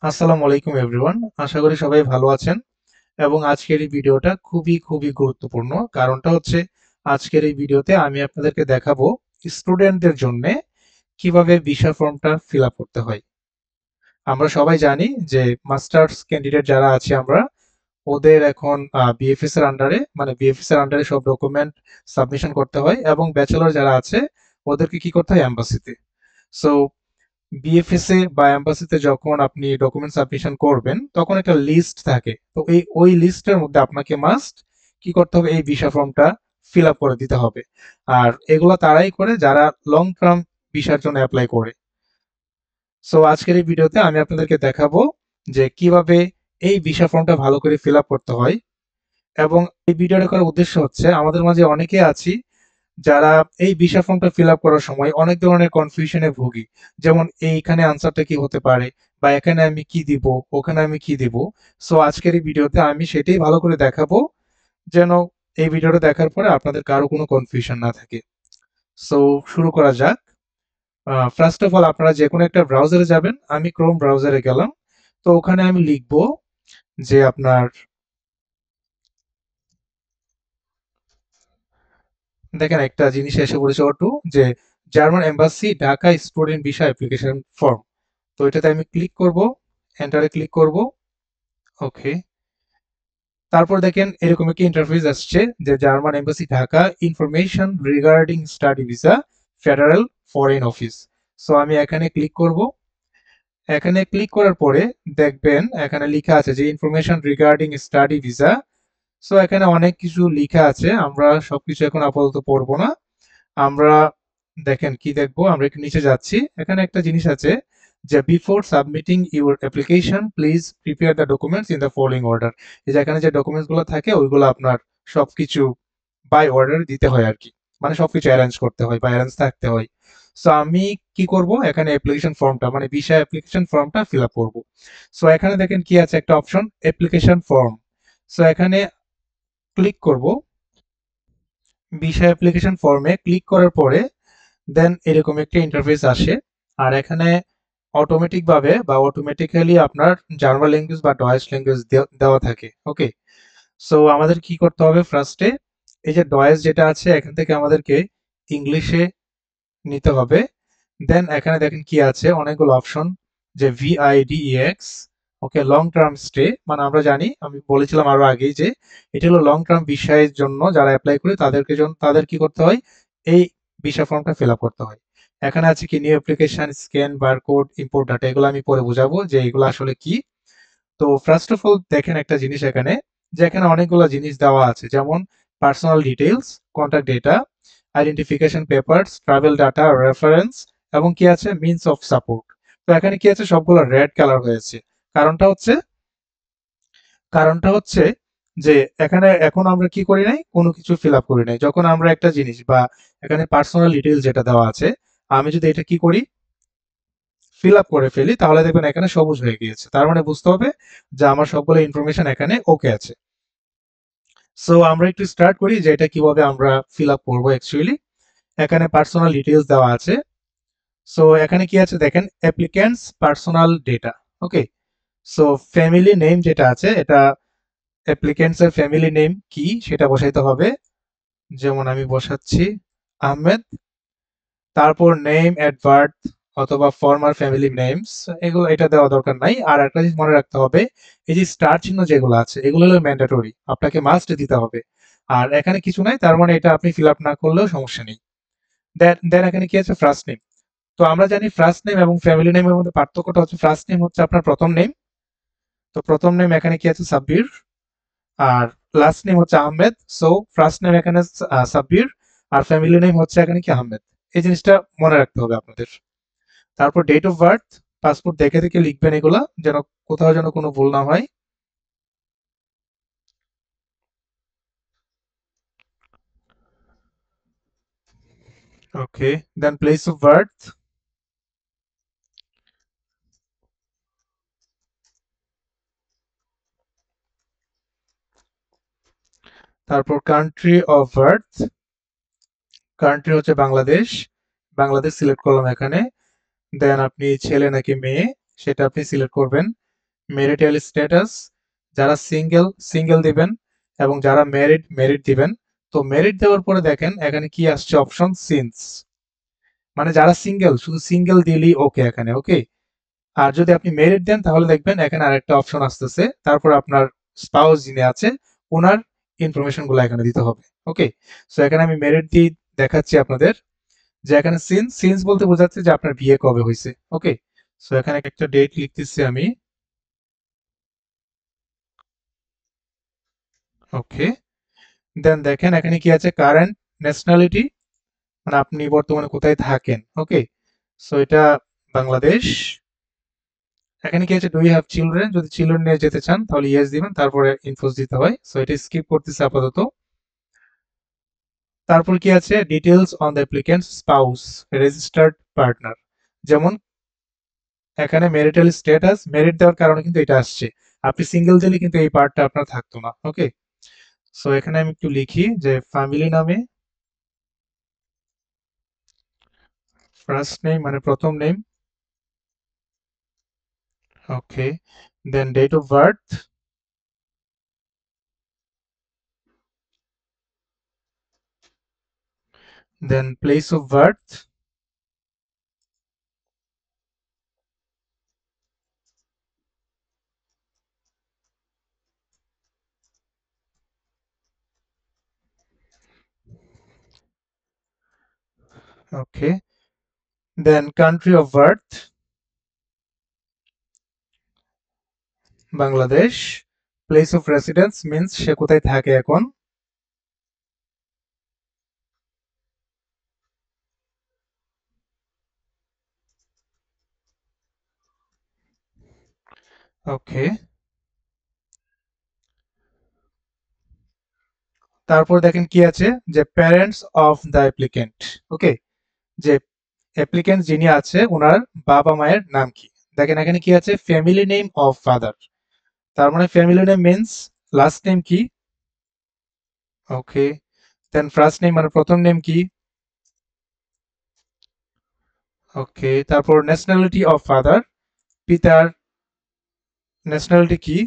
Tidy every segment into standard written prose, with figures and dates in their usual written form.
আসসালামু আলাইকুম এভরিওয়ান। আশা করি সবাই ভালো আছেন এবং আজকের এই ভিডিওটা খুবই গুরুত্বপূর্ণ। কারণটা হচ্ছে আজকের এই ভিডিওতে আমি আপনাদেরকে দেখাবো স্টুডেন্টদের জন্য কিভাবে ভিসা ফর্মটা ফিল আপ করতে হয়। আমরা সবাই জানি যে মাস্টার্স ক্যান্ডিডেট যারা আছি আমরা ওদের এখন বিএফএস এর আন্ডারে মানে বিএফএস এর আন্ডারে সব ডকুমেন্ট সাবমিশন করতে হয় এবং ব্যাচেলর যারা আছে ওদেরকে কি করতে হয় এমবাসিতে। সো বিএফএস এ বা এম্বাসিতে যখন আপনি ডকুমেন্ট সাবমিশন করবেন তখন একটা লিস্ট থাকে, তো ওই লিস্টের মধ্যে আপনাকে মাস্ট কি করতে হবে, এই ভিসা ফর্মটা ফিল আপ করে দিতে হবে। আর এগুলো তারাই করে যারা লং টার্ম ভিসার জন্য অ্যাপ্লাই করে। সো আজকের এই ভিডিওতে আমি আপনাদেরকে দেখাবো যে কিভাবে এই ভিসা ফর্মটা ভালো করে ফিল আপ করতে হয়। এবং এই ভিডিওটা করার উদ্দেশ্য হচ্ছে আমাদের মাঝে অনেকে আছি যারা এই ভিসা ফর্মটা ফিল আপ করার সময় অনেক ধরনের কনফিউশনে ভুগি। যেমন এইখানে আনসারটা কি হতে পারে, বা এখানে আমি কি দিব, ওখানে আমি কি দিব। সো আজকের এই ভিডিওতে আমি সেটাই ভালো করে দেখাবো, যেন এই ভিডিওটা দেখার পরে আপনাদের কারো কোনো কনফিউশন না থাকে। সো শুরু করা যাক। ফার্স্ট অফ অল আপনারা যে কোনো একটা ব্রাউজারে যাবেন। আমি ক্রোম ব্রাউজারে গেলাম। তো ওখানে আমি লিখবো যে আপনার, দেখেন একটা জিনিস এসে পড়েছে অটো, যে German embassy Dhaka student visa application form. তো এটাতে আমি ক্লিক করব, এন্টারে ক্লিক করব। ওকে, তারপর দেখেন এরকম একটা ইন্টারফেস আসছে যে German embassy Dhaka information regarding study visa federal foreign office. So আমি এখানে ক্লিক করব। এখানে ক্লিক করার পরে দেখবেন এখানে লেখা আছে যে information regarding study visa. So এখানে অনেক কিছু লেখা আছে, আমরা সবকিছু এখন আপাতত পড়বো না। আমরা দেখেন কি দেখবো, আমরা একটু নিচে যাচ্ছি। এখানে একটা জিনিস আছে যে before submitting your application please prepare the documents in the following order. এই যে এখানে যে ডকুমেন্টস গুলো থাকে ওইগুলো আপনার সবকিছু বাই অর্ডার দিতে হয় আর কি, মানে সবকিছু অ্যারেঞ্জ করতে হয় বা অ্যারেঞ্জ থাকতে হয়। সো আমি কি করব, এখানে অ্যাপ্লিকেশন ফর্মটা মানে ভিসা অ্যাপ্লিকেশন ফর্মটা ফিল আপ করবো। সো এখানে দেখেন কি আছে, একটা অপশন অ্যাপ্লিকেশন ফর্ম। সো এখানে ক্লিক করব। ভিসা অ্যাপ্লিকেশন ফর্মে ক্লিক করার পরে দেন এরকম একটা ইন্টারফেস আসে। আর এখানে অটোমেটিক ভাবে বা অটোমেটিক্যালি আপনার জার্মান ল্যাঙ্গুয়েজ বা ডয়েচ ল্যাঙ্গুয়েজ দেওয়া থাকে। ওকে, সো আমাদের কি করতে হবে, ফার্স্টে এই যে ডয়েচ যেটা আছে এখান থেকে আমাদেরকে ইংলিশে নিতে হবে। দেন এখানে দেখেন কি আছে, অনেকগুলো অপশন, যে ভিআইডিইএক্স। ওকে, লং টার্ম স্টে, মানে আমরা জানি, আমি বলেছিলাম আরো আগেই যে এটা হলো লং টার্ম ভিসার জন্য যারা অ্যাপ্লাই করে তাদের কি করতে হয়, এই ভিসা ফর্মটা ফিল আপ করতে হয়। এখানে আছে কি new application scan barcode import data, এগুলো আমি পরে বোঝাবো যে এগুলো আসলে কি। তো ফার্স্ট অফ অল দেখেন একটা জিনিস এখানে, যে এখানে অনেকগুলো জিনিস দেওয়া আছে, যেমন personal details, contact data, identification papers, travel data, reference, এবং কি আছে মিনস অফ সাপোর্ট। তো এখানে কি আছে, সবগুলো রেড কালার হয়েছে। কারণটা হচ্ছে কারণটা হচ্ছে যে এখানে এখন আমরা কি করি নাই, কোনো কিছু ফিল আপ করি নাই। যখন আমরা একটা জিনিস বা এখানে পার্সোনাল ডিটেইলস যেটা দেওয়া আছে, আমি যদি এটা কি করি, ফিল আপ করে ফেলি, তাহলে দেখবেন এখানে সবুজ হয়ে গিয়েছে। তার মানে বুঝতে হবে যে আমার সবগুলো ইনফরমেশন এখানে ওকে আছে। সো আমরা একটু স্টার্ট করি যে এটা কিভাবে আমরা ফিল আপ করবো অ্যাকচুয়ালি। এখানে পার্সোনাল ডিটেইলস দেওয়া আছে। সো এখানে কি আছে দেখেন, অ্যাপ্লিক্যান্টস পার্সোনাল ডেটা। ওকে, সো ফ্যামিলি নেম যেটা আছে, এটা অ্যাপ্লিক্যান্টস এর ফ্যামিলি নেম কি সেটা বসাইতে হবে। যেমন আমি বসাচ্ছি আহমেদ। তারপর নেম এট বার্থ অথবা ফর্মার ফ্যামিলি নেমস, এগুলো এটা দেওয়া দরকার নাই। আর একটা জিনিস মনে রাখতে হবে, এই যে স্টার চিহ্ন যেগুলো আছে এগুলো হলো ম্যান্ডেটরি, আপনাকে মাস্ট দিতে হবে। আর এখানে কিছু নাই, তার মানে এটা আপনি ফিল আপ না করলেও সমস্যা নেই। দেন এখানে কি আছে, ফার্স্ট নেম। তো আমরা জানি ফার্স্ট নেম এবং ফ্যামিলি নেমের মধ্যে পার্থক্যটা হচ্ছে ফার্স্ট নেম হচ্ছে আপনার প্রথম নেম। তো প্রথম নেম এখানে কি আছে, সাব্বির। আর লাস্ট নেম হচ্ছে আহমেদ। সো ফার্স্ট নেম এখানে সাব্বির, আর ফ্যামিলি নেম হচ্ছে এখানে কি আহমেদ। এই জিনিসটা মনে রাখতে হবে আপনাদের। তারপর ডেট অফ বার্থ, পাসপোর্ট দেখে দেখে লিখবেন এগুলা, যেন কোথাও যেন কোনো ভুল না হয়। ওকে, দেন প্লেস অফ বার্থ, তারপর কান্ট্রি অফ বার্থ, কান্ট্রি হচ্ছে বাংলাদেশ, বাংলাদেশ সিলেক্ট করলাম এখানে। দেন আপনি ছেলে নাকি মেয়ে সেটা আপনি সিলেক্ট করবেন। ম্যারিটাল স্ট্যাটাস, যারা সিঙ্গেল সিঙ্গেল দিবেন এবং যারা ম্যারিড ম্যারিড দিবেন। তো ম্যারিড দেওয়ার পরে দেখেন এখানে কি আসছে অপশন সিন্স, মানে যারা সিঙ্গেল শুধু সিঙ্গেল দিলেই ওকে এখানে, ওকে। আর যদি আপনি মেরিট দেন তাহলে দেখবেন এখানে আরেকটা অপশন আসতেছে, তারপর আপনার স্পাউস যিনি আছে ওনার ইনফরমেশন গুলো এখানে দিতে হবে। ওকে, সো এখানে আমি মেরিট দিয়ে দেখাচ্ছি আপনাদের যে এখানে সিন্স সিন্স বলতে বোঝাচ্ছে যে আপনার বিয়ে কবে হয়েছে। ওকে, সো এখানে একটা ডেট লিখতেছি আমি। ওকে, দেন দেখেন এখানে কি আছে কারেন্ট ন্যাশনালিটি, মানে আপনি বর্তমানে কোথায় থাকেন। ওকে, সো এটা বাংলাদেশ। এখানে কি আছে ডু ইউ হ্যাভ চিলড্রেন, যদি চিলড্রেন নিয়ে যেতে চান তাহলে ইয়েস দিবেন, তারপরে ইনফোস দিতে হয়, সো এটা স্কিপ করতেছে আপাতত। তারপর কি আছে details on the applicant spouse registered partner, যেমন এখানে ম্যারিটাল স্ট্যাটাস মেরিট দেওয়ার কারণে কিন্তু এটা আসছে, আপনি সিঙ্গেল দিলে কিন্তু এই পার্টটা আপনার থাকতো না। ওকে, সো এখানে আমি একটু লিখি যে ফ্যামিলি নামে ফার্স্ট নেম মানে প্রথম name. Okay, then date of birth, then place of birth, okay, then country of birth Bangladesh, place of residence means সে কোথায় থাকে এখন। ওকে, তারপর দেখেন কি আছে যে parents of the applicant. Okay, যে অ্যাপ্লিকেন্ট যিনি আছে ওনার বাবা মায়ের নাম কি। দেখেন এখানে কি আছে ফ্যামিলি নেম অফ ফাদার, তার মানে family name means last name কি। ওকে, দেন ফার্স্ট নেম মানে প্রথম নেম কি। ওকে, তারপর ন্যাশনালিটি অফ ফাদার, পিতার ন্যাশনালিটি কি,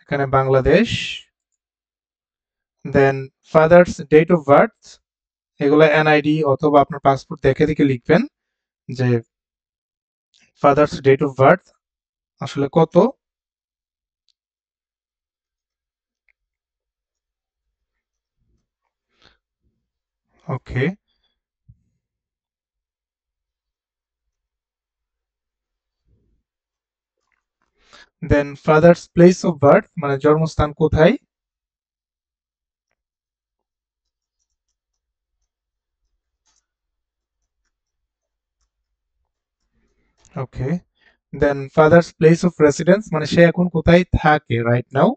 এখানে বাংলাদেশ। দেন ফাদার্স ডেট অফ বার্থ, এগুলো এনআইডি অথবা আপনার পাসপোর্ট দেখে দেখে লিখবেন যে ফাদার্স ডেট অফ বার্থ আসলে কত। Okay, then father's place of birth মানে জন্মস্থান কোথায়। Okay, then father's place of residence মানে সে এখন কোথায় থাকে right now.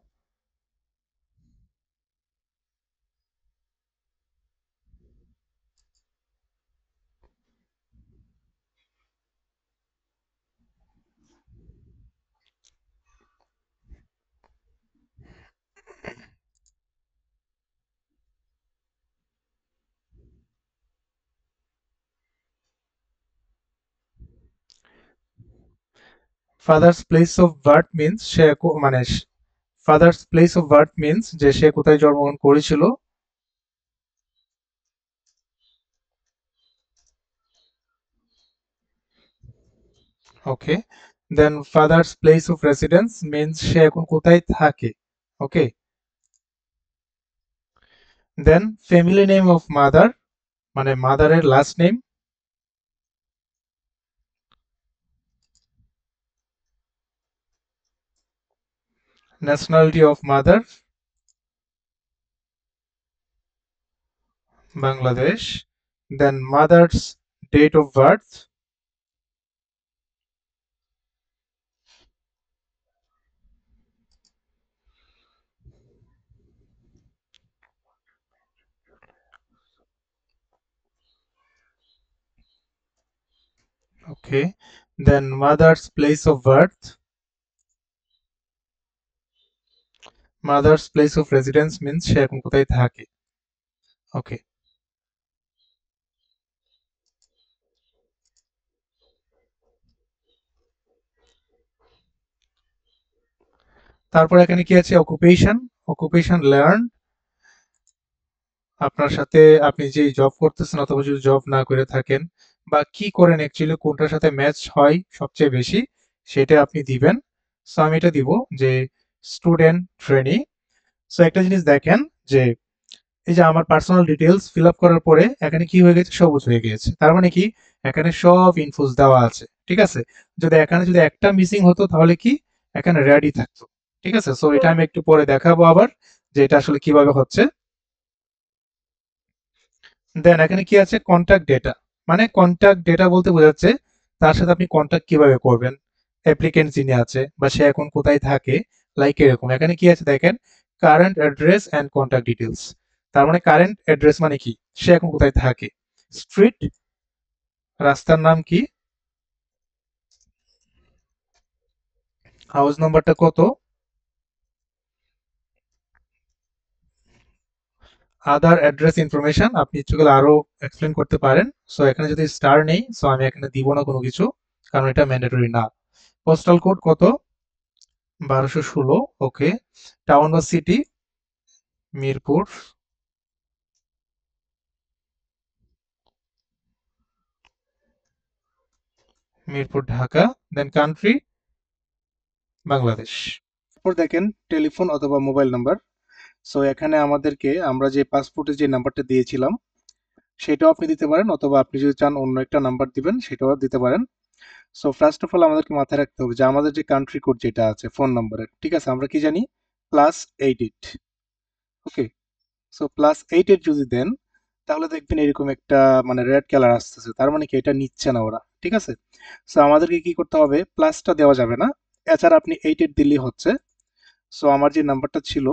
Father's place of birth means সে মানে father's place of birth means যে সে কোথায় জন্মগ্রহণ করেছিল। Okay, then father's place of residence means সে এখন কোথায় থাকে। Okay, then family name of mother মানে মাদারের last name. Nationality of mother Bangladesh, then mother's date of birth. Okay, then mother's place of birth, mother's place of residence means সে এখন কোথায় থাকে। ওকে, তারপর এখানে কি আছে, অকুপেশন, অকুপেশন লার্ন, আপনার সাথে আপনি যে জব করতেছেন অথবা যদি জব না করে থাকেন বা কি করেন অ্যাকচুয়ালি কোনটার সাথে ম্যাচ হয় সবচেয়ে বেশি সেটা আপনি দিবেন। সো আমি এটা দিব যে স্টুডেন্ট ট্রেনি। সো একটা জিনিস দেখেন যে এই যে আমার পার্সোনাল ডিটেলস ফিল আপ করার পরে এখানে কি হয়ে গেছে, সবুজ হয়ে গিয়েছে। তার মানে কি এখানে সব ইনফোস দেওয়া আছে, ঠিক আছে। যদি এখানে যদি একটা মিসিং হতো তাহলে কি এখানে রেডি থাকতো, ঠিক আছে। সো এটা আমি একটু পরে দেখাবো আবার যে এটা আসলে কিভাবে হচ্ছে। দেন এখানে কি আছে, কন্টাক্ট ডেটা, মানে কন্টাক্ট ডেটা বলতে বোঝাচ্ছে তার সাথে আপনি কন্টাক্ট কিভাবে করবেন, অ্যাপ্লিকেন্ট যিনি আছে বা সে এখন কোথায় থাকে, লাইক এরকম। এখানে কি আছে দেখেন, current address and contact details. তার মানে কারেন্ট অ্যাড্রেস মানে কি, সে এখন কোথায় থাকে, স্ট্রিট, রাস্তার নাম কি, হাউস নাম্বারটা কত, আদার অ্যাড্রেস ইনফরমেশন, আপনি ইচ্ছে করলে আরো এক্সপ্লেন করতে পারেন। সো এখানে যদি স্টার নেই, সো আমি এখানে দিব না কোনো কিছু, কারণ এটা ম্যান্ডেটরি না। পোস্টাল কোড কত, 1216, ওকে। টাউন বা সিটি, মিরপুর, মিরপুর ঢাকা। দেন কান্ট্রি বাংলাদেশ। তারপর দেখেন টেলিফোন অথবা মোবাইল নাম্বার। সো এখানে আমাদেরকে আমরা যে পাসপোর্টে যে নাম্বারটা দিয়েছিলাম সেটাও আপনি দিতে পারেন, অথবা আপনি যদি চান অন্য একটা নাম্বার দিবেন সেটাও দিতে পারেন। সো ফার্স্ট অফ অল আমাদেরকে মাথায় রাখতে হবে যে আমাদের যে কান্ট্রি কোড যেটা আছে ফোন নাম্বারের, ঠিক আছে, আমরা কি জানি, +88, ওকে। সো +88 যদি দেন তাহলে দেখবেন এরকম একটা মানে রেড কালার আসতেছে, তার মানে কি এটা নিচ্ছে না ওরা, ঠিক আছে। সো আমাদেরকে কি করতে হবে, প্লাসটা দেওয়া যাবে না, এছাড়া আপনি 88 দিলেই হচ্ছে। সো আমার যে নাম্বারটা ছিল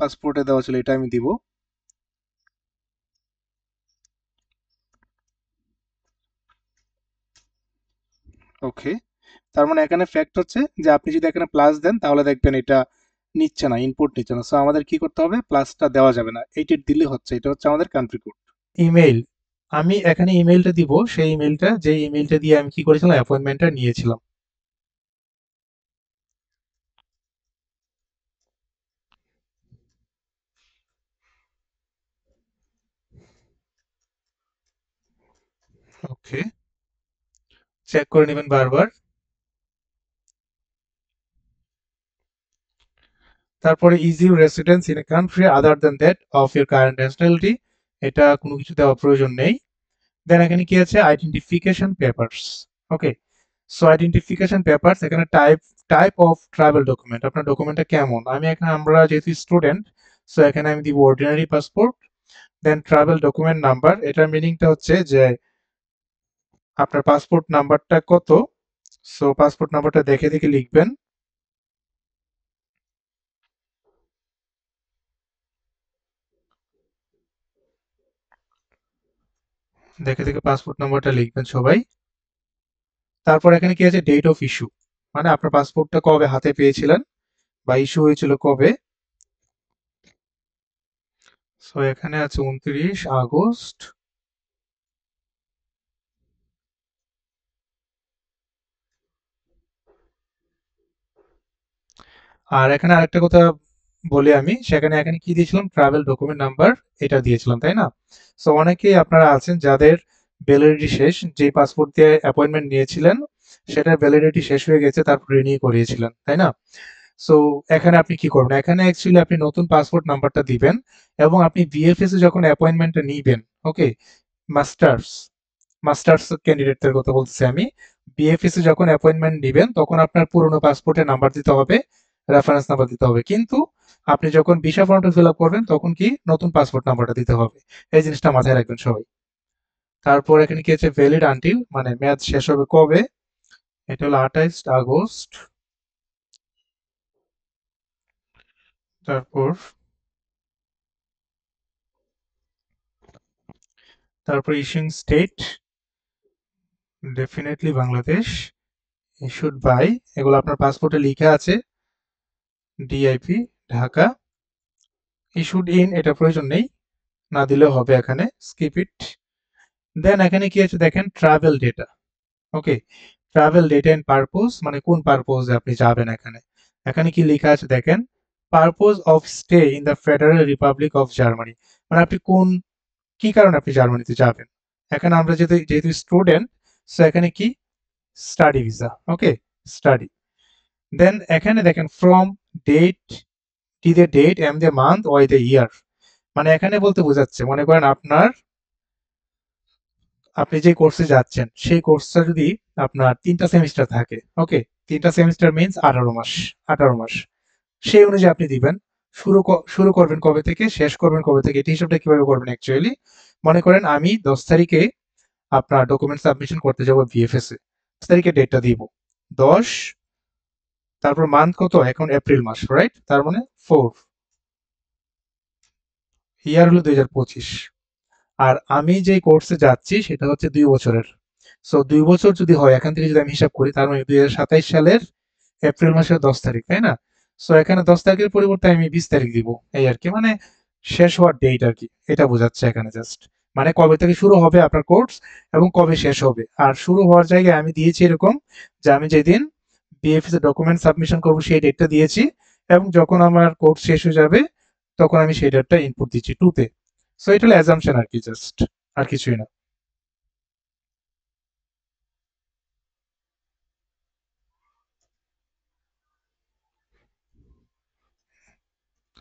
পাসপোর্টে দেওয়া ছিল এটা আমি দিব, ওকে। তার মানে এখানে ফ্যাক্ট হচ্ছে যে আপনি যদি এখানে প্লাস দেন তাহলে দেখবেন এটা নিচ্ছে না, ইনপুট নিচ্ছে না। সো আমাদের কি করতে হবে, প্লাসটা দেওয়া যাবে না, 88 দিলে হচ্ছে, এটা হচ্ছে আমাদের কান্ট্রি কোড। ইমেইল, আমি এখানে ইমেইলটা দিব, সেই ইমেইলটা যে ইমেইলটা দিয়ে আমি কি করেছিলাম, অ্যাপয়েন্টমেন্টটা নিয়েছিলাম। ওকে, চেক করে নেবেন বারবার। তারপরে is you residence in a country other than that of your current nationality, এটা কোনো কিছু দেওয়ার প্রয়োজন নেই। দেন এখানে কি আছে, আইডেন্টিফিকেশন পেপারস, ওকে। সো আইডেন্টিফিকেশন পেপারস, এখানে type, type of travel document, আপনার ডকুমেন্টটা কেমন। আমি এখানে, আমরা যেহেতু স্টুডেন্ট, সো এখানে আমি দিব অর্ডিনারি পাসপোর্ট। দেন ট্রাভেল ডকুমেন্ট নাম্বার, এটার মিনিংটা হচ্ছে যে আপনার পাসপোর্ট নাম্বারটা কত। সো পাসপোর্ট নাম্বারটা দেখে দেখে লিখবেন, দেখে দেখে পাসপোর্ট নাম্বারটা লিখবেন সবাই। তারপর এখানে কি আছে, ডেট অফ ইস্যু, মানে আপনার পাসপোর্টটা কবে হাতে পেয়েছিলেন বা ইস্যু হয়েছিল কবে। সো এখানে আছে 29 আগস্ট। আর এখানে আরেকটা কথা বলি আমি, সেখানে এখানে কি দিয়েছিলাম, ট্রাভেল ডকুমেন্ট নাম্বার, এটা দিয়েছিলাম, তাই না। সো অনেকেই আপনারা আছেন যাদের ভ্যালিডিটি শেষ, যে পাসপোর্ট দিয়ে অ্যাপয়েন্টমেন্ট নিয়েছিলেন সেটার ভ্যালিডিটি শেষ হয়ে গেছে, তারপর রিনিউ করিয়েছিলেন, তাই না। সো এখানে আপনি কি করবেন, এখানে অ্যাকচুয়ালি আপনি নতুন পাসপোর্ট নাম্বারটা দিবেন এবং আপনি বিএফএস এ যখন অ্যাপয়েন্টমেন্টটা নিবেন, ওকে, মাস্টার্স, মাস্টার্স ক্যান্ডিডেটদের কথা বলতেছি আমি, বিএফএস এ যখন অ্যাপয়েন্টমেন্ট নিবেন তখন আপনার পুরনো পাসপোর্টের নাম্বার দিতে হবে, রেফারেন্স নাম্বার দিতে হবে, কিন্তু আপনি যখন ভিসা ফর্মটা ফিল আপ করবেন তখন কি নতুন পাসপোর্ট নাম্বারটা দিতে হবে। এই জিনিসটা মাথায় রাখবেন সবাই। তারপর এখানে কি আছে, ভ্যালিড আনটিল, মানে মেয়াদ শেষ হবে কবে, এটা হলো 28 আগস্ট। তারপর তারপর issuing state, definitely Bangladesh. Issued by, এগুলো আপনার পাসপোর্টে লিখা আছে, ডিআইপি ঢাকা। ইস্যুড ইন, এটা প্রয়োজন নেই, না দিলেও হবে, এখানে স্কিপ ইট। দেন এখানে কি আছে দেখেন, travel data, okay. Travel data and purpose, মানে কোন পারপোজে আপনি যাবেন এখানে। এখানে কি লেখা আছে দেখেন, purpose of stay in the Federal Republic of Germany, মানে আপনি কি কারণে আপনি জার্মানিতে যাবেন। এখানে আমরা যেহেতু স্টুডেন্ট, সো এখানে কি study visa, okay, study. Then এখানে দেখেন from date, D the date M the month Y the year, মানে এখানে বলতে বোঝাচ্ছে মনে করেন আপনি যে কোর্সে যাচ্ছেন সেই কোর্সটা যদি আপনার 3টা সেমিস্টার থাকে, ওকে, 3টা সেমিস্টার মিন্স 18 মাস, 18 মাস, সেই অনুযায়ী আপনি দিবেন। শুরু করবেন কবে থেকে, শেষ করবেন কবে থেকে, এটা হিসাবটা কিভাবে করবেন অ্যাকচুয়ালি। মনে করেন আমি 10 তারিখে আপনার ডকুমেন্ট সাবমিশন করতে যাবো বিএফএস এ, 10 তারিখে ডেটটা দিব, 10, তারপর মান্থ কত, এখন এপ্রিল মাস, রাইট, তার মানে 4, ইয়ার হলো 2025। আর আমি যে কোর্সে যাচ্ছি সেটা হচ্ছে 2 বছরের। সো 2 বছর যদি হয়, এখান থেকে যদি আমি হিসাব করি, তার মানে 2027 সালের এপ্রিল মাসের 10 তারিখ, তাই না? সো এখানে 10 তারিখের পরিবর্তে আমি 20 তারিখ দিব, এই আর কি, মানে শেষ হওয়ার ডেট আর কি, এটা বোঝাচ্ছে এখানে জাস্ট, মানে কবে থেকে শুরু হবে আপনার কোর্স এবং কবে শেষ হবে। আর শুরু হওয়ার জায়গায় আমি দিয়েছি এরকম যে আমি যেদিন বিএফএস এর ডকুমেন্ট সাবমিশন করবো সেই ডেটটা দিয়েছি, এবং যখন আমার কোর্স শেষ হয়ে যাবে তখন আমি সেই ডেটটা ইনপুট দিচ্ছি 2 তে। সো এটা হলো অ্যাজাম্পশন আর কি, জাস্ট, আর কিছুই না।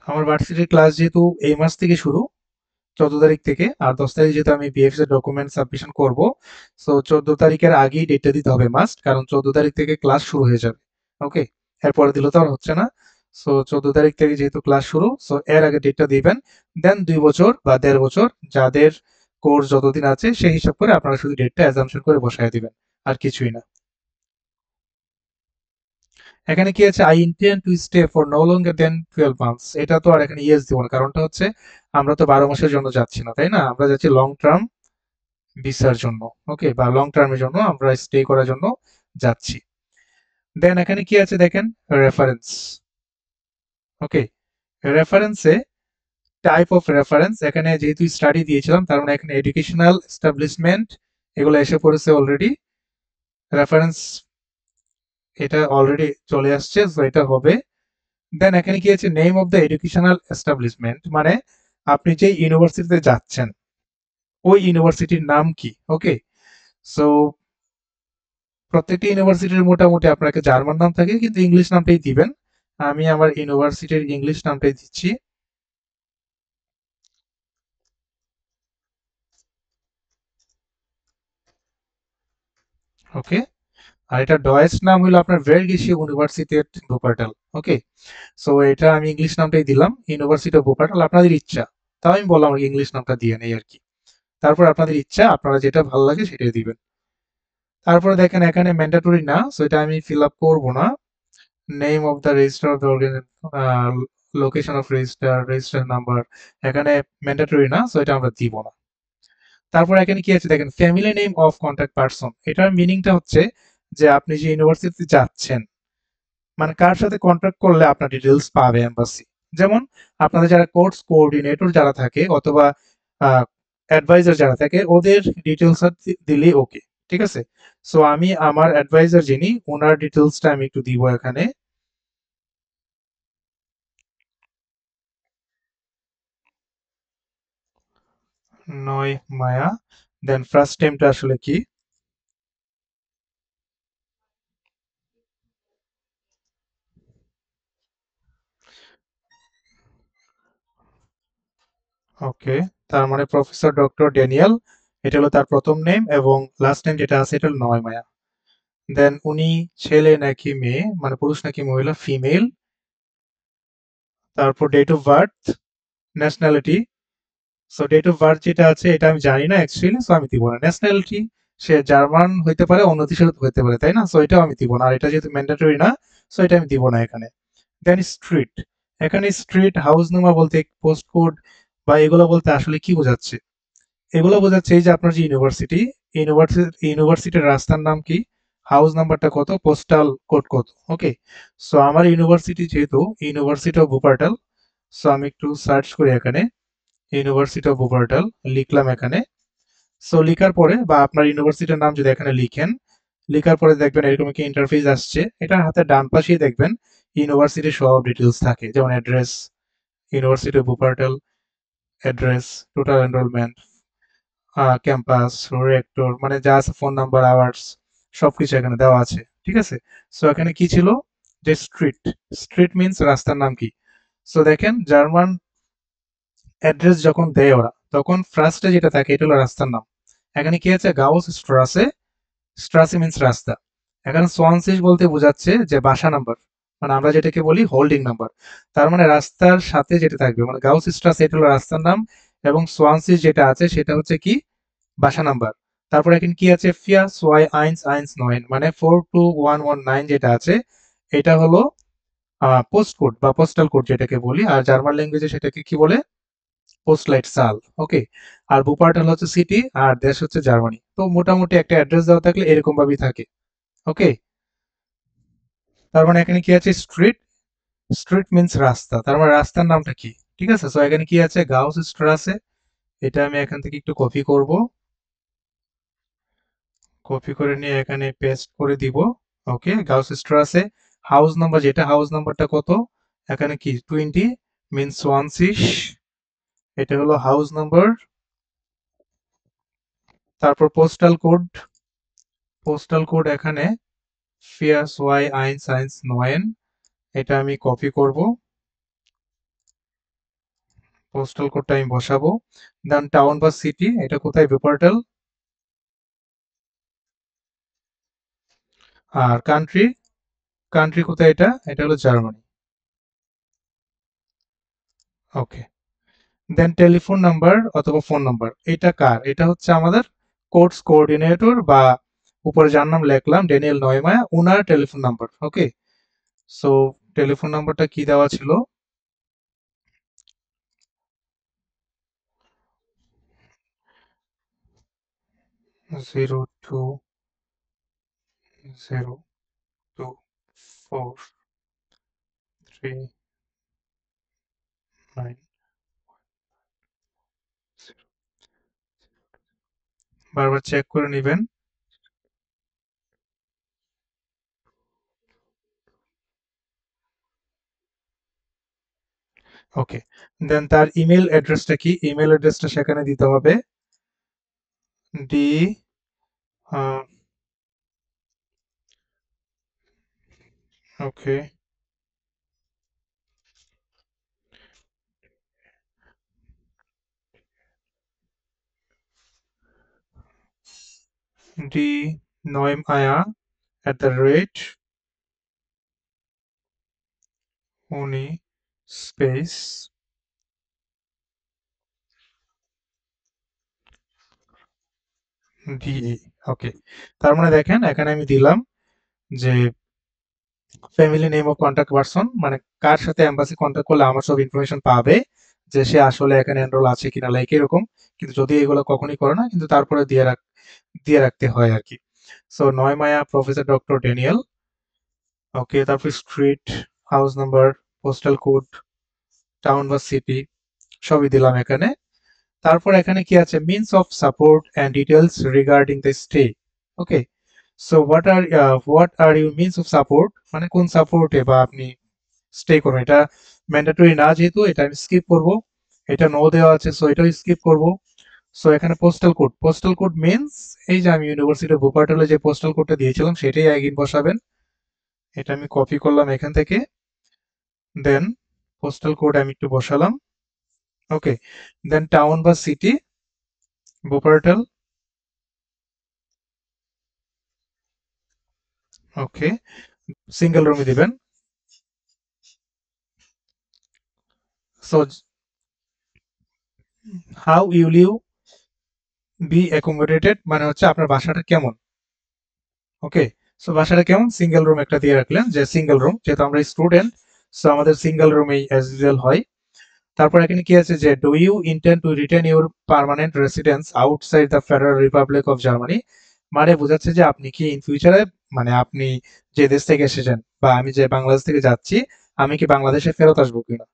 আমার ভার্সিটির ক্লাস যেহেতু এই মাস থেকে শুরু, 14 তারিখ থেকে, আর 10 তারিখ যেহেতু আমি বিএফএস এর ডকুমেন্ট সাবমিশন করব, সো 14 তারিখের আগেই ডেটটা দিতে হবে মাস্ট, কারণ 14 তারিখ থেকে ক্লাস শুরু হয়ে যাবে, ওকে, এরপরে দিলে তো আর হচ্ছে না। সো 14 তারিখ থেকে যেহেতু ক্লাস শুরু, সো এর আগে ডেটটা দিবেন। দেন 2 বছর বা 1.5 বছর যাদের কোর্স যতদিন আছে সেই হিসাব করে আপনারা শুধু ডেটটা অ্যাজাম্পশন করে বসায় দিবেন, আর কিছুই না। এখানে কি আছে, I intend to stay for no longer than 12 months, এটা তো আর এখানে ইয়েস দিব না, কারণটা হচ্ছে আমরা তো 12 মাসের জন্য যাচ্ছি না, তাই না, আমরা যাচ্ছি লং টার্ম ভিসার জন্য, ওকে, বা লং টার্মের জন্য আমরা স্টে করার জন্য যাচ্ছি। দেন এখানে কি আছে দেখেন, রেফারেন্স, ওকে, রেফারেন্সে টাইপ অফ রেফারেন্স, এখানে যেহেতু স্টাডি দিয়েছিলাম তার মানে এখানে এডুকেশনাল এস্টাবলিশমেন্ট এগুলো এসে পড়েছে অলরেডি, রেফারেন্স এটা অলরেডি চলে আসছে, তো এটা হবে। দেন এখানে কি আছে, name of the educational establishment, মানে আপনি যে ইউনিভার্সিটিতে যাচ্ছেন ওই ইউনিভার্সিটির নাম কি, ওকে। সো প্রত্যেকটা ইউনিভার্সিটির মোটামুটি আপনার একটা জার্মান নাম থাকে, কিন্তু ইংলিশ নামটাই দিবেন। আমি আমার ইউনিভার্সিটির ইংলিশ নামটাই দিচ্ছি, ওকে। আর এটা ডয়েস নাম হলো আপনার ভেলগিসি ইউনিভার্সিটেট ভোপারটাল, ওকে। সো এটা আমি ইংলিশ নামটাই দিলাম, ইউনিভার্সিটি অফ ভোপারটাল, আপনাদের ইচ্ছা, তাও আমি বললাম ইংলিশ নামটা দিয়ে নেই আর কি। তারপর আপনাদের ইচ্ছা, আপনারা যেটা ভালো লাগে সেটাই দিবেন। তারপরে দেখেন এখানে ম্যান্ডেটরি না, সো এটা আমি ফিল আপ করবো না। Name of the register of the location of register number, এখানে ম্যান্ডেটরি না, সো এটা আমরা দিব না। তারপর এখানে কি আছে দেখেন, family name of contact person, এটার মিনিংটা হচ্ছে যে আপনি যে ইউনিভার্সিটিতে যাচ্ছেন, মানে কার সাথে কন্ট্যাক্ট করলে আপনার ডিটেলস পাবে এম্বাসি। যেমন আপনাদের যারা কোর্স কোঅর্ডিনেটর যারা থাকে অথবা অ্যাডভাইজার যারা থাকে ওদের ডিটেলস দিলেই ওকে, ঠিক আছে। সো আমি আমার অ্যাডভাইজার যিনি ওনার ডিটেলসটা আমি একটু দিব এখানে, নয় মায়া। দেন ফার্স্ট টাইমটা আসলে কি, ওকে, তার মানে প্রফেসর ডক্টর ড্যানিয়েল, এটা হলো তার প্রথম নেম, এবং লাস্ট নেম যেটা আছে এটা হলো নয় মায়া। দেন উনি ছেলে নাকি মেয়ে, মানে পুরুষ নাকি মহিলা, ফিমেল। তারপর date of birth, nationality, so date of birth যেটা আছে এটা আমি জানি না অ্যাকচুয়ালি, সো আমি দিব না। ন্যাশনালিটি সে জার্মান হইতে পারে, অন্য দেশের হইতে পারে, তাই না, সো এটাও আমি দিব না, আর এটা যেহেতু ম্যান্ডেটরি না, সো এটা আমি দিব না এখানে। দেন স্ট্রিট, এখানে স্ট্রিট হাউস নাম্বার বলতে পোস্ট কোড বা এগুলো বলতে আসলে কি বোঝাচ্ছে, এগুলো বোঝাচ্ছে এই যে আপনার যে ইউনিভার্সিটির রাস্তার নাম কি, হাউস নাম্বারটা কত, পোস্টাল কোড কত, ওকে। সো আমার ইউনিভার্সিটি যেহেতু ইউনিভার্সিটি অফ ভোপারটাল, সো আমি একটু সার্চ করি এখানে, ইউনিভার্সিটি অফ ভোপারটাল লিখলাম এখানে। সো লিখার পরে বা আপনার ইউনিভার্সিটির নাম যদি এখানে লিখেন, লেখার পরে দেখবেন এরকম একটা ইন্টারফেস আসছে, এটা হাতে ডান পাশেই দেখবেন ইউনিভার্সিটির সব ডিটেলস থাকে, যেমন অ্যাড্রেস, ইউনিভার্সিটি বুপারটেল address, total enrolment, campus, rector, মানে যা আছে, ফোন নাম্বার, আওয়ার্স, সবকিছু এখানে দেওয়া আছে। ঠিক আছে। সো এখানে কি ছিল, যে স্ট্রিট, স্ট্রিট মিনস রাস্তার নাম কি। সো দেখেন জার্মান অ্যাড্রেস যখন দেয় ওরা, তখন ফার্স্টে যেটা থাকে এটা হলো রাস্তার নাম। এখানে কি আছে, গাউস স্ট্রাসে, স্ট্রাসে মিনস রাস্তা। এখানে সোয়ানসিস বলতে বোঝাচ্ছে যে বাসা নাম্বার, মানে আমরা যেটাকে বলি হোল্ডিং নাম্বার। তার মানে রাস্তার সাথে যেটা থাকবে, মানে গাউস স্ট্রাসে এটা হলো রাস্তার নাম, এবং সোয়ানসিস যেটা আছে সেটা হচ্ছে কি, বাসা নাম্বার। তারপর এখানে কি আছে, ফিয়া সোয়াই আইন্স আইন্স নয়েন, মানে 42119 যেটা আছে এটা হলো পোস্ট কোড বা পোস্টাল কোড যেটাকে বলি, আর জার্মান ল্যাঙ্গুয়েজে সেটাকে কি বলে, পোস্টলাইট সাল। ওকে। আর বুপার্টাল হচ্ছে সিটি, আর দেশ হচ্ছে জার্মানি। তো মোটামুটি একটা অ্যাড্রেস দেওয়া থাকলে এরকম ভাবেই থাকে। ওকে। তার মানে এখানে কি আছে, স্ট্রিট, স্ট্রিট মিন্স রাস্তা, তার মানে রাস্তার নামটা কি। ঠিক আছে। সো এখানে কি আছে, গাউস স্ট্রাসে, এটা আমি এখান থেকে একটু কপি করব, কপি করে নিয়ে এখানে পেস্ট করে দিব। ওকে। গাউস স্ট্রাসে, হাউস নাম্বার, যেটা হাউস নাম্বারটা কত, এখানে কি 20 মিন্স 20, এটা হলো হাউস নাম্বার। তারপর পোস্টাল কোড, পোস্টাল কোড এখানে ফিয়াস ওয়াই আইন্স আইন্স নয়েন, এটা আমি কপি করব, পোস্টাল কোডটা আমি বসাবো। দেন টাউন বা সিটি, এটা কোথায়, ভেপারটেল। আর কান্ট্রি, কান্ট্রি কোথায়, এটা এটা হলো জার্মানি। ওকে। দেন টেলিফোন নাম্বার অথবা ফোন নাম্বার, এটা কার, এটা হচ্ছে আমাদের কোর্স কোঅর্ডিনেটর, বা উপরে যার নাম লিখলাম ড্যানিয়েল নয়মায়া, ওনার টেলিফোন নাম্বার। ওকে। সো টেলিফোন নাম্বারটা কি দেওয়া ছিল, 02024390। বারবার চেক করে নেবেন। ওকে। দেন তার ইমেল অ্যাড্রেসটা কি, ইমেল অ্যাড্রেসটা সেখানে দিতে হবে, ডি, ওকে, ডি নয়মায়া @উনি স্পেস ডিই। ওকে। তার মানে দেখেন এখানে আমি দিলাম যে family name of contact person, মানে কার সাথে এম্বাসি কন্টাক্ট করলে আমার সব ইনফরমেশন পাবে, যে সে আসলে এখানে এনরোল আছে কিনা, লাইক এরকম। কিন্তু যদি এগুলো কখনই করে না, কিন্তু তারপরে দিয়ে রাখতে হয় আর কি। সো নয়মায়া প্রফেসর ডক্টর ড্যানিয়েল। ওকে। তারপর street, house number, postal code, town বা সিটি, সবই দিলাম এখানে। তারপর এখানে কি আছে, means of support and details regarding the stay. Okay. So what are you means of support, মানে কোন সাপোর্টে বা আপনি স্টে করবেন, এটা ম্যান্ডেটরি না, যেহেতু এটা আমি স্কিপ করব। এটা নো দেওয়া আছে, সো এটাও স্কিপ করব। সো এখানে postal code, postal code means এই যে আমি ইউনিভার্সিটি ভোপারটলে যে পোস্টাল কোডটা দিয়েছিলাম সেটাই আগিন বসাবেন। এটা আমি কপি করলাম এখান থেকে, দেন পোস্টাল কোড আমি একটু বসালাম। ওকে। দেন টাউন বা সিটি, ভোপারটল। ওকে। সিঙ্গেল রুমে দিবেন। So how will you be accommodated, মানে হচ্ছে আপনার বাসাটা কেমন। ওকে। সো বাসাটা কেমন, সিঙ্গেল রুম একটা দিয়ে রাখলেন, যে সিঙ্গেল রুম, যেহেতু আমরা স্টুডেন্ট, সো আমাদের সিঙ্গেল রুমেই অ্যাজ ইউজুয়াল হয়। তারপর এখানে কি আছে, যে do you intend to retain your permanent residence outside the Federal Republic of Germany, মানে বোঝাচ্ছে যে আপনি কি ইন ফিউচারে, মানে আপনি যে দেশ থেকে এসেছেন বা আমি যে বাংলাদেশ থেকে যাচ্ছি, আমি কি বাংলাদেশে ফেরত আসবো কিনা।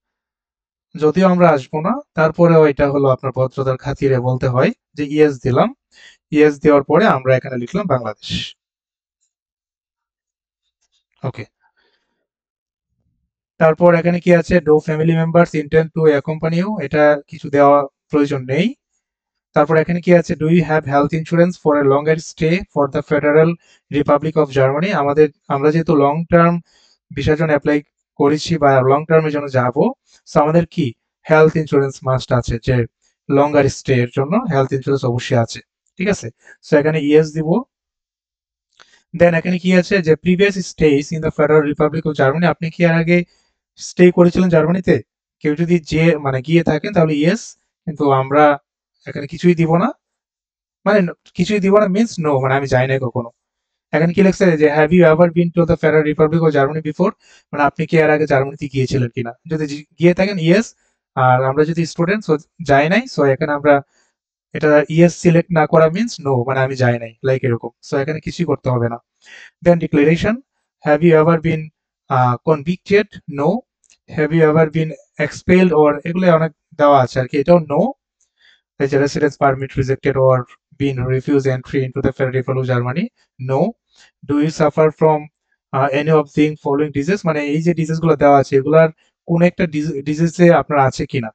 যদিও আমরা আসবো না, তারপরেও এটা হলো আপনার ভদ্রতার খাতিরে বলতে হয় যে ইয়েস দিলাম। ইয়েস দেওয়ার পরে আমরা এখানে লিখলাম বাংলাদেশ। ওকে। তারপর এখানে কি আছে, do family members intend to accompany you, এটা কিছু দেওয়া প্রয়োজন নেই। তারপর এখানে কি আছে, do you have health insurance for a longer stay for the Federal Republic of Germany. আমরা যেহেতু লং টার্ম ভিসার জন্য অ্যাপ্লাই করেছি বা লং টার্মের জন্য যাব, সো আমাদের কি হেলথ ইন্স্যুরেন্স মাস্ট আছে, যে লঙ্গার স্টে এর জন্য হেলথ ইন্স্যুরেন্স অবশ্যই আছে। ঠিক আছে, সো এখানে ইয়েস দিব। দেন এখানে কি আছে, যে previous stage in the Federal Republic of Germany, আপনি কি আর আগে স্টে করেছিলেন জার্মানিতে? কেউ যদি যে মানে গিয়ে থাকেন তাহলে ইয়েস, কিন্তু আমরা এখানে কিছুই দিব না। মানে কিছুই দিব না মিন্স নো, মানে আমি যাই নাই কখনো। এখানে কি লেখছে, যে have you ever been to the Federal Republic of Germany before, মানে আপনি কি এর আগে জার্মানিতে গিয়েছিলেন কিনা। যদি গিয়ে থাকেন ইয়েস, আর আমরা যদি স্টুডেন্ট যাই নাই, সো এখানে আমরা এটা ইয়েস সিলেক্ট না করা মিন্স নো, মানে আমি যাই নাই, লাইক এরকম। সো এখানে কিছুই করতে হবে না। Then declaration, have you ever been convicted, no. Have you ever been expelled, or এগুলো অনেক দেওয়া আছে আর কি, এটাও নো। এই যে residence permit rejected or been refused entry into the Federal Republic of Germany, no. Do you suffer from any of the following disease, মানে এই যে ডিজিজ গুলো দেওয়া আছে এগুলার কোন একটা ডিজিজে আপনার আছে কিনা,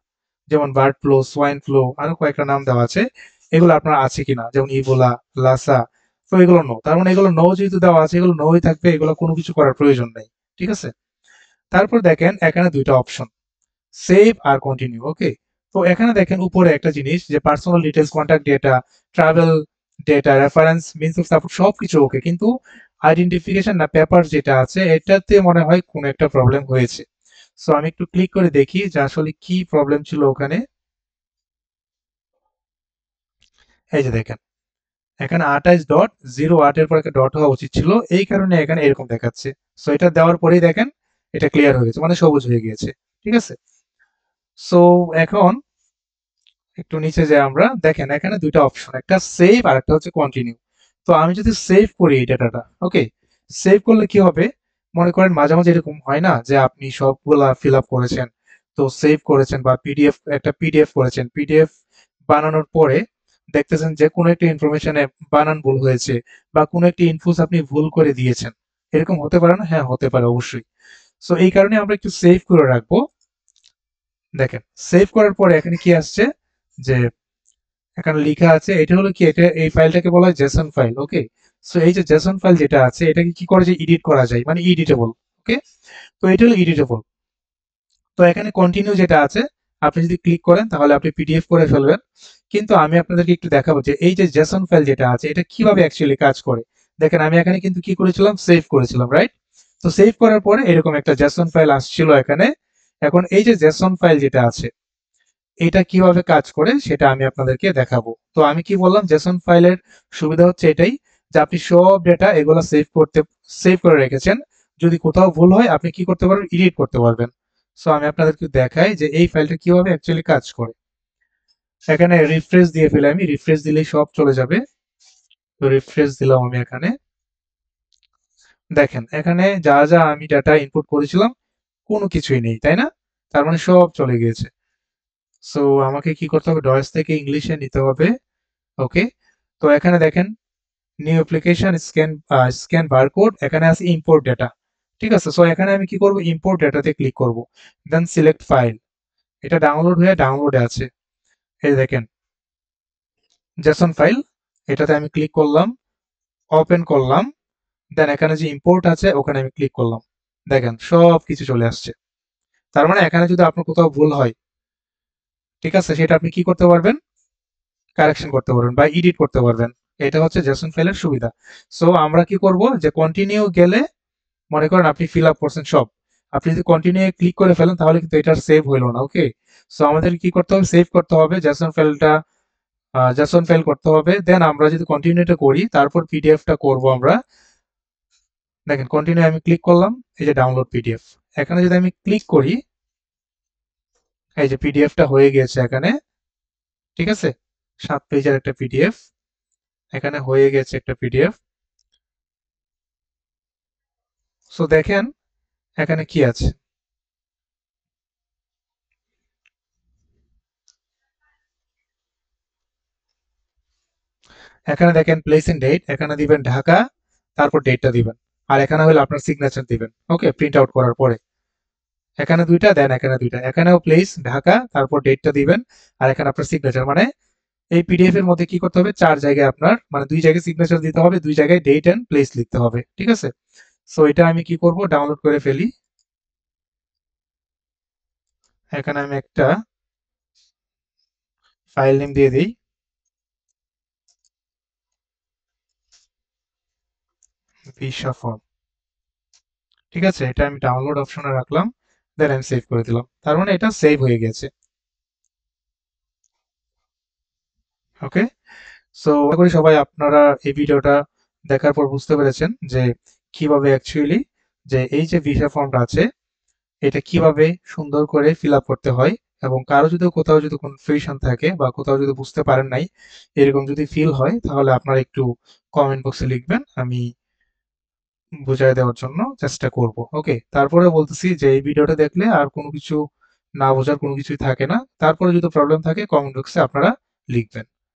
যেমন বার্ড ফ্লু, সোয়াইন ফ্লু, আরো কয়েকটা নাম দেওয়া আছে, এগুলো আপনার আছে কিনা, যেমন ইবোলা, লাসা। তো এগুলো নো, তার মানে এগুলো নো যেহেতু দেওয়া আছে, এগুলো নোই থাকবে, এগুলো কোনো কিছু করার প্রয়োজন নেই। ঠিক আছে, তারপর দেখেন এখানে দুইটা অপশন, সেভ আর কন্টিনিউ। ওকে, তো এখানে দেখেন উপরে একটা জিনিস, যে personal details, contact data, travel data, reference, means of support সবকিছু ওকে, কিন্তু আইডেন্টিফিকেশন না পেপার যেটা আছে এটাতে মনে হয় কোনো একটা প্রবলেম হয়েছে। সো আমি একটু ক্লিক করে দেখি যে আসলে কি প্রবলেম ছিল ওখানে। এই যে দেখেন এখানে 28.08 এর পর একটা ডট হওয়া উচিত ছিল, এই কারণে এখানে এরকম দেখাচ্ছে। সো এটা দেওয়ার পরেই দেখেন এটা ক্লিয়ার হয়ে গেছে, মানে সবুজ হয়ে গিয়েছে। ঠিক আছে, সো এখন একটু নিচে যাই আমরা, দেখেন এখানে দুইটা অপশন, একটা সেভ আর একটা হচ্ছে কন্টিনিউ। তো আমি যদি সেভ করি এই ডাটাটা, ওকে, সেভ করলে কি হবে, মনে করেন মাঝে মাঝে এরকম হয় না যে আপনি সবগুলা ফিল আপ করেছেন, তো সেভ করেছেন বা পিডিএফ, একটা পিডিএফ করেছেন, পিডিএফ বানানোর পরে দেখতেছেন যে কোনো একটা ইনফরমেশনে বানান ভুল হয়েছে বা কোনো একটা ইনফোস আপনি ভুল করে দিয়েছেন, এরকম হতে পারে না? হ্যাঁ হতে পারে অবশ্যই। সো এই কারণে আমরা একটু সেভ করে রাখবো। দেখেন সেভ করার পরে এখানে কি আসছে, যে এখানে লেখা আছে, এটা হলো কি, এটা এই ফাইলটাকে বলা হয় জেসন ফাইল। ওকে, সো এই যে জেসন ফাইল যেটা আছে এটাকে কি করা যায়, এডিট করা যায়, মানে এডিটেবল। ওকে, তো এটা হলো এডিটেবল। তো এখানে কন্টিনিউ যেটা আছে, আপনি যদি ক্লিক করেন তাহলে আপনি পিডিএফ করে ফেলবেন। কিন্তু আমি আপনাদেরকে একটু দেখাবো যে এই যে জেসন ফাইল যেটা আছে এটা কিভাবে অ্যাকচুয়ালি কাজ করে। দেখেন আমি এখানে কিন্তু কি করেছিলাম, সেভ করেছিলাম, রাইট? তো সেভ করার পরে এরকম একটা জেসন ফাইল আসছিল এখানে। এখন এই যে জেসন ফাইল যেটা আছে এটা কিভাবে কাজ করে সেটা আমি আপনাদেরকে দেখাবো। তো আমি কি বললাম, জেসন ফাইলের সুবিধা হচ্ছে এটাই, যে আপনি সব ডেটা এগুলো সেভ করে রেখেছেন, যদি কোথাও ভুল হয় আপনি কি করতে পারবেন, এডিট করতে পারবেন। সো আমি আপনাদেরকে দেখাই যে এই ফাইলটা কিভাবে অ্যাকচুয়ালি কাজ করে। এখানে রিফ্রেশ দিয়ে ফেলে, আমি রিফ্রেশ দিলেই সব চলে যাবে। তো রিফ্রেশ দিলাম আমি এখানে, দেখেন এখানে যা যা আমি ডাটা ইনপুট করেছিলাম কোনো কিছুই নেই, তাই না? তার মানে সব চলে গিয়েছে। সো আমাকে কি করতে হবে, ডয়েস থেকে ইংলিশে নিতে হবে। ওকে, তো এখানে দেখেন নিউ অ্যাপ্লিকেশন স্ক্যান বারকোড, এখানে আছে ইম্পোর্ট ডেটা। ঠিক আছে, সো এখানে আমি কি করব, ইম্পোর্ট ডেটাতে ক্লিক করব। দেন সিলেক্ট ফাইল, এটা ডাউনলোড হয়ে ডাউনলোডে আছে। এই দেখেন জেসন ফাইল, এটাতে আমি ক্লিক করলাম, ওপেন করলাম। দেন এখানে যে ইম্পোর্ট আছে ওখানে আমি ক্লিক করলাম, দেখেন সব কিছু চলে আসছে। তার মানে এখানে যদি আপনার কোথাও ভুল হয়, ঠিক আছে, সেটা আপনি কি করতে পারবেন, কারেকশন করতে পারবেন বা এডিট করতে পারবেন। এটা হচ্ছে জেসন ফাইলের সুবিধা। সো আমরা কি করব, যে কন্টিনিউ গেলে মনে করেন আপনি ফিল আপ করছেন সব, আপনি যদি কন্টিনিউ ক্লিক করে ফেলেন তাহলে কিন্তু এটা সেভ হইলো না। ওকে, সো আমাদের কি করতে হবে, সেভ করতে হবে জেসন ফাইলটা, জেসন ফাইল করতে হবে। দেন আমরা যদি কন্টিনিউটা করি তারপর পিডিএফটা করব আমরা। দেখেন কন্টিনিউ আমি ক্লিক করলাম, এই যে ডাউনলোড পিডিএফ, এখানে যদি আমি ক্লিক করি এই যে পিডিএফটা হয়ে গিয়েছে এখানে। ঠিক আছে, 7 পেজের একটা পিডিএফ এখানে হয়ে গেছে, একটা পিডিএফ। সো দেখেন এখানে কি আছে, এখানে দেখেন প্লেস এন্ড ডেট, এখানে দিবেন ঢাকা, তারপর ডেটটা দিবেন, আর এখানে হলো আপনার সিগনেচার দিবেন। ওকে, প্রিন্ট আউট করার পরে এখানে দুইটা, দেন এখানে দুইটা, এখানেও প্লেস ঢাকা, তারপর ডেটটা দিবেন, আর এখানে আপনার সিগনেচার। মানে এই পিডিএফ এর মধ্যে কি করতে হবে, 4 জায়গায় আপনার মানে 2 জায়গায় সিগনেচার দিতে হবে, 2 জায়গায় ডেট এন্ড প্লেস লিখতে হবে, ঠিক আছে? সো এটা আমি কি করব, ডাউনলোড করে ফেলি। এখানে আমি একটা ফাইল নেম দিয়ে দিই, ভিসা ফর্ম, ঠিক আছে? এটা আমি ডাউনলোড অপশনে রাখলাম, দেন আমি সেভ করে দিলাম। তার মানে এটা সেভ হয়ে গেছে। ওকে, সো আশা করি সবাই আপনারা এই ভিডিওটা দেখার পর বুঝতে পেরেছেন যে কিভাবে অ্যাকচুয়ালি যে এই যে ভিসা ফর্মটা আছে এটা কিভাবে সুন্দর করে ফিল আপ করতে হয়। এবং কারো যদি কোথাও যদি কনফিউশন থাকে বা কোথাও যদি বুঝতে পারেন নাই, এরকম যদি ফিল হয়, তাহলে আপনারা একটু কমেন্ট বক্সে লিখবেন, আমি বুঝাই দেওয়ার জন্য চেষ্টা করব। ওকে, তারপরে বলতেছি যে এই ভিডিওটা দেখলে আর কোনো কিছু না বোঝার কোনো কিছুই থাকে না, তারপরে যদি প্রবলেম থাকে কমেন্ট বক্সে আপনারা লিখবেন।